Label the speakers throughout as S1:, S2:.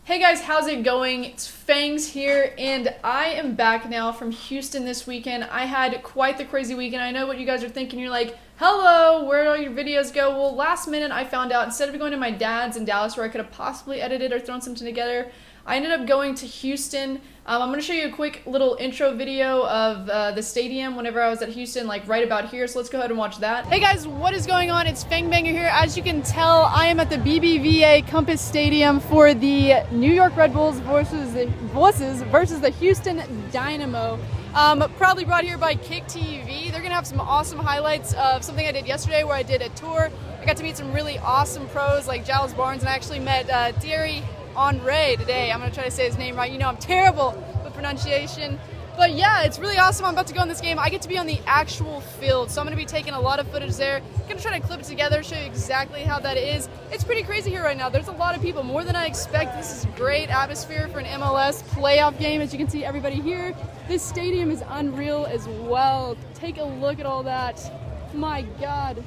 S1: Hey guys, how's it going? It's Fangs here, and I am back now from Houston this weekend. I had quite the crazy weekend. I know what you guys are thinking. You're like, hello, where did all your videos go? Well, last minute I found out instead of going to my dad's in Dallas where I could have possibly edited or thrown something together, I ended up going to Houston. I'm going to show you a quick little intro video of the stadium whenever I was at Houston, like right about here. So let's go ahead and watch that. Hey guys, what is going on? It's Fang Banger here. As you can tell, I am at the BBVA Compass Stadium for the New York Red Bulls versus the Houston Dynamo. Proudly brought here by Kicktv. They're going to have some awesome highlights of something I did yesterday where I did a tour. I got to meet some really awesome pros like Giles Barnes, and I actually met Thierry Henry today. I'm going to try to say his name right. You know I'm terrible with pronunciation. But yeah, it's really awesome. I'm about to go in this game. I get to be on the actual field, so I'm going to be taking a lot of footage there. I'm going to try to clip it together, show you exactly how that is. It's pretty crazy here right now. There's a lot of people, more than I expect. This is great atmosphere for an MLS playoff game. As you can see, everybody here. This stadium is unreal as well. Take a look at all that. My God.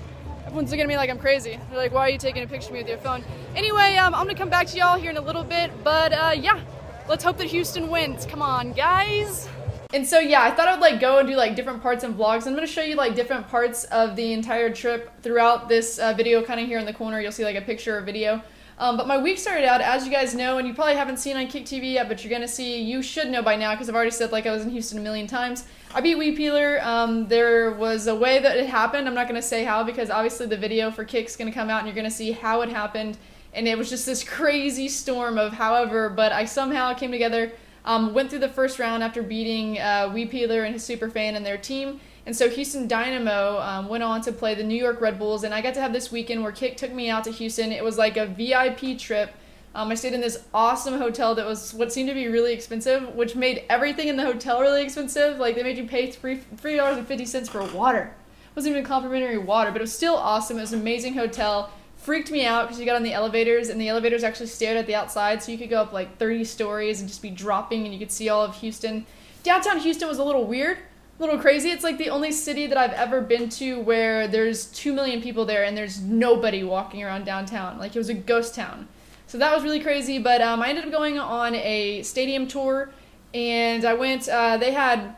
S1: Everyone's looking at me like I'm crazy. They're like, why are you taking a picture of me with your phone? Anyway, I'm going to come back to y'all here in a little bit. But yeah, let's hope that Houston wins. Come on, guys. And so yeah, I thought I would go and do different parts and vlogs. I'm going to show you different parts of the entire trip throughout this video. Kind of here in the corner, you'll see a picture or video. But my week started out, as you guys know, and you probably haven't seen on Kicktv yet, but you're going to see, you should know by now, because I've already said I was in Houston a million times. I beat Wee Peeler. There was a way that it happened. I'm not going to say how, because obviously the video for Kick's going to come out, and you're going to see how it happened. And it was just this crazy storm of however, but I somehow came together, went through the first round after beating Wee Peeler and his superfan and their team. And so Houston Dynamo went on to play the New York Red Bulls, and I got to have this weekend where Kick took me out to Houston. It was like a VIP trip. I stayed in this awesome hotel that was what seemed to be really expensive, which made everything in the hotel really expensive. They made you pay $3.50 for water. It wasn't even complimentary water, but it was still awesome. It was an amazing hotel. Freaked me out because you got on the elevators, and the elevators actually stared at the outside, so you could go up 30 stories and just be dropping, and you could see all of Houston. Downtown Houston was a little weird. A little crazy. It's the only city that I've ever been to where there's 2 million people there and there's nobody walking around downtown. It was a ghost town. So that was really crazy, but I ended up going on a stadium tour, and I went, they had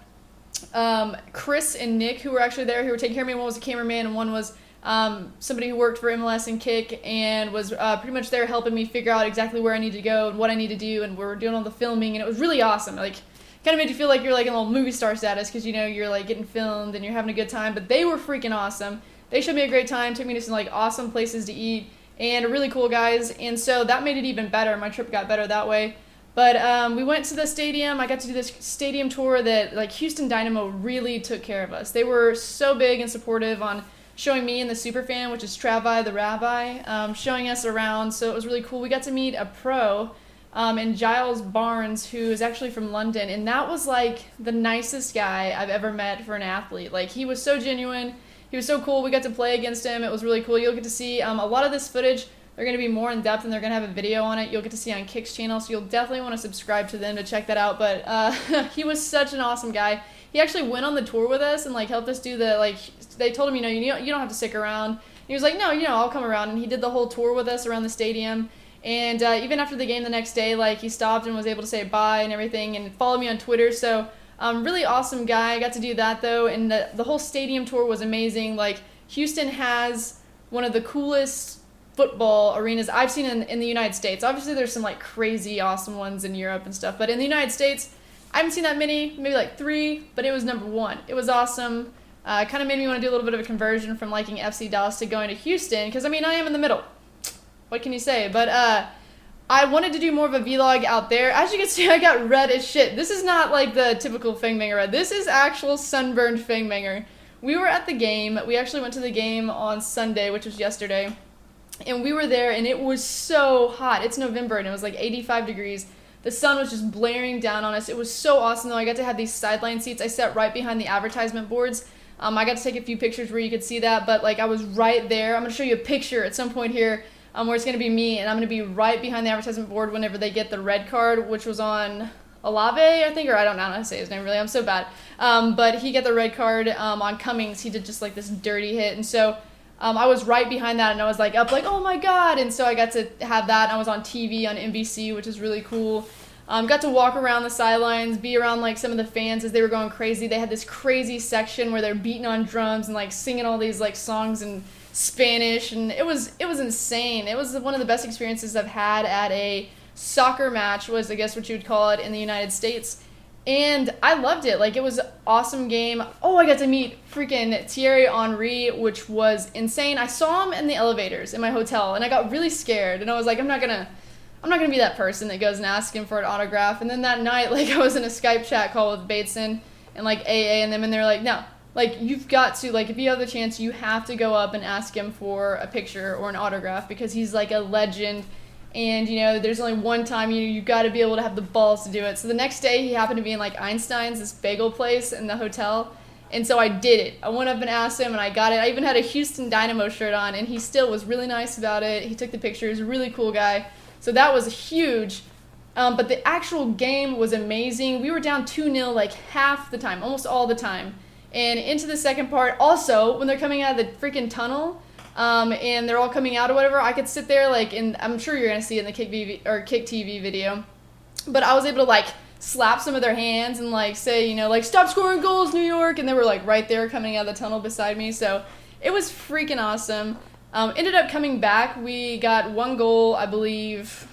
S1: Chris and Nick, who were actually there, who were taking care of me. One was a cameraman, and one was somebody who worked for MLS and Kick, and was pretty much there helping me figure out exactly where I need to go and what I need to do, and we were doing all the filming, and it was really awesome. Kind of made you feel like you're in a little movie star status, because you're getting filmed and you're having a good time. But they were freaking awesome. They showed me a great time, took me to some awesome places to eat, and really cool guys. And so that made it even better. My trip got better that way. But we went to the stadium. I got to do this stadium tour that Houston Dynamo really took care of us. They were so big and supportive on showing me and the superfan, which is Travi the Rabbi, showing us around. So it was really cool. We got to meet a pro. And Giles Barnes, who is actually from London, and that was the nicest guy I've ever met for an athlete. He was so genuine, he was so cool. We got to play against him. It was really cool. You'll get to see a lot of this footage. They're going to be more in depth, and they're going to have a video on it. You'll get to see on Kick's channel, so you'll definitely want to subscribe to them to check that out. But he was such an awesome guy. He actually went on the tour with us and helped us do the they told him, you don't have to stick around. And he was like, no, I'll come around. And he did the whole tour with us around the stadium. And even after the game the next day, he stopped and was able to say bye and everything, and followed me on Twitter. So really awesome guy. I got to do that though, and the whole stadium tour was amazing. Houston has one of the coolest football arenas I've seen in the United States. Obviously there's some crazy awesome ones in Europe and stuff, but in the United States I haven't seen that many, maybe 3, but it was number 1. It was awesome. Kind of made me want to do a little bit of a conversion from liking FC Dallas to going to Houston, because I am in the middle. What can you say? But I wanted to do more of a vlog out there. As you can see, I got red as shit. This is not the typical Fangbanger red. This is actual sunburned Fangbanger. We were at the game. We actually went to the game on Sunday, which was yesterday. And we were there, and it was so hot. It's November, and it was 85 degrees. The sun was just blaring down on us. It was so awesome, though. I got to have these sideline seats. I sat right behind the advertisement boards. I got to take a few pictures where you could see that, but I was right there. I'm going to show you a picture at some point here. Where it's going to be me, and I'm going to be right behind the advertisement board whenever they get the red card, which was on Olave, I think, or I don't know how to say his name really, I'm so bad. But he got the red card on Cummings. He did just this dirty hit, and so I was right behind that, and I was like up like, oh my god, and so I got to have that, and I was on TV on NBC, which is really cool. Got to walk around the sidelines, be around like some of the fans as they were going crazy. They had this crazy section where they're beating on drums and like singing all these like songs in Spanish, and it was insane. It was one of the best experiences I've had at a soccer match, was I guess what you would call it in the United States. And I loved it. Like, it was an awesome game. Oh, I got to meet freaking Thierry Henry, which was insane. I saw him in the elevators in my hotel, and I got really scared. And I was like, I'm not gonna be that person that goes and asks him for an autograph. And then that night, like, I was in a Skype chat call with Bateson and like AA and them, and they're like, no, like, you've got to, like, if you have the chance, you have to go up and ask him for a picture or an autograph, because he's like a legend. And, you know, there's only one time you got to be able to have the balls to do it. So the next day, he happened to be in, like, Einstein's, this bagel place in the hotel. And so I did it. I went up and asked him, and I got it. I even had a Houston Dynamo shirt on, and he still was really nice about it. He took the picture. He's a really cool guy. So that was huge. But the actual game was amazing. We were down 2-0, like, half the time, almost all the time. And into the second part, also, when they're coming out of the freaking tunnel, and they're all coming out or whatever, I could sit there, like, and I'm sure you're going to see it in the Kicktv video, but I was able to, like, slap some of their hands and, like, say, you know, like, stop scoring goals, New York, and they were, like, right there coming out of the tunnel beside me, so it was freaking awesome. Ended up coming back. We got 1 goal, I believe,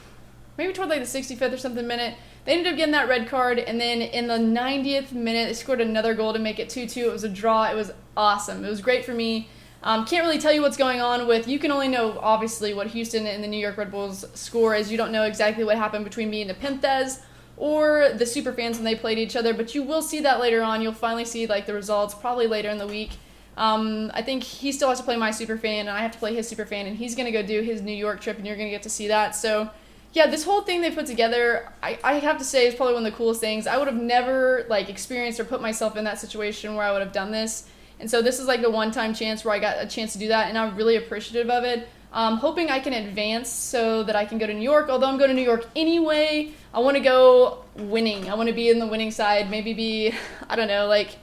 S1: maybe toward, like, the 65th or something minute. They ended up getting that red card, and then in the 90th minute, they scored another goal to make it 2-2. It was a draw. It was awesome. It was great for me. Can't really tell you what's going on with, you can only know, obviously, what Houston and the New York Red Bulls score is. You don't know exactly what happened between me and the Panthers or the Superfans when they played each other, but you will see that later on. You'll finally see, like, the results probably later in the week. I think he still has to play my Superfan, and I have to play his Superfan, and he's going to go do his New York trip, and you're going to get to see that. So, yeah, this whole thing they put together, I have to say, is probably one of the coolest things. I would have never, like, experienced or put myself in that situation where I would have done this. And so this is like the one-time chance where I got a chance to do that, and I'm really appreciative of it. Hoping I can advance so that I can go to New York. Although I'm going to New York anyway, I want to go winning. I want to be in the winning side. Maybe be, I don't know, like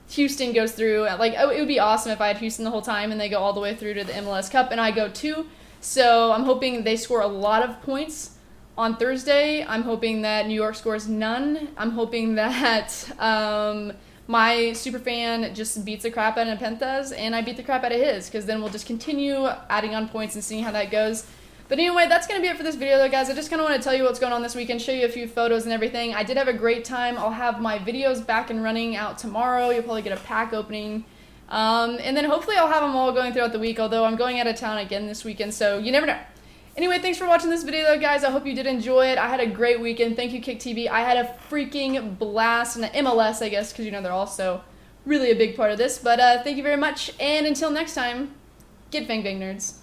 S1: Houston goes through. Like, it would be awesome if I had Houston the whole time and they go all the way through to the MLS Cup and I go too. So I'm hoping they score a lot of points on Thursday. I'm hoping that New York scores none. I'm hoping that my Superfan just beats the crap out of Pentas, and I beat the crap out of his, because then we'll just continue adding on points and seeing how that goes. But anyway, that's going to be it for this video, though, guys. I just kind of want to tell you what's going on this weekend, show you a few photos and everything. I did have a great time. I'll have my videos back and running out tomorrow. You'll probably get a pack opening. And then hopefully I'll have them all going throughout the week, although I'm going out of town again this weekend, so you never know. Anyway, thanks for watching this video, though, guys. I hope you did enjoy it. I had a great weekend. Thank you, Kicktv. I had a freaking blast. And the MLS, I guess, because, you know, they're also really a big part of this. But thank you very much. And until next time, get Fang Bang, nerds.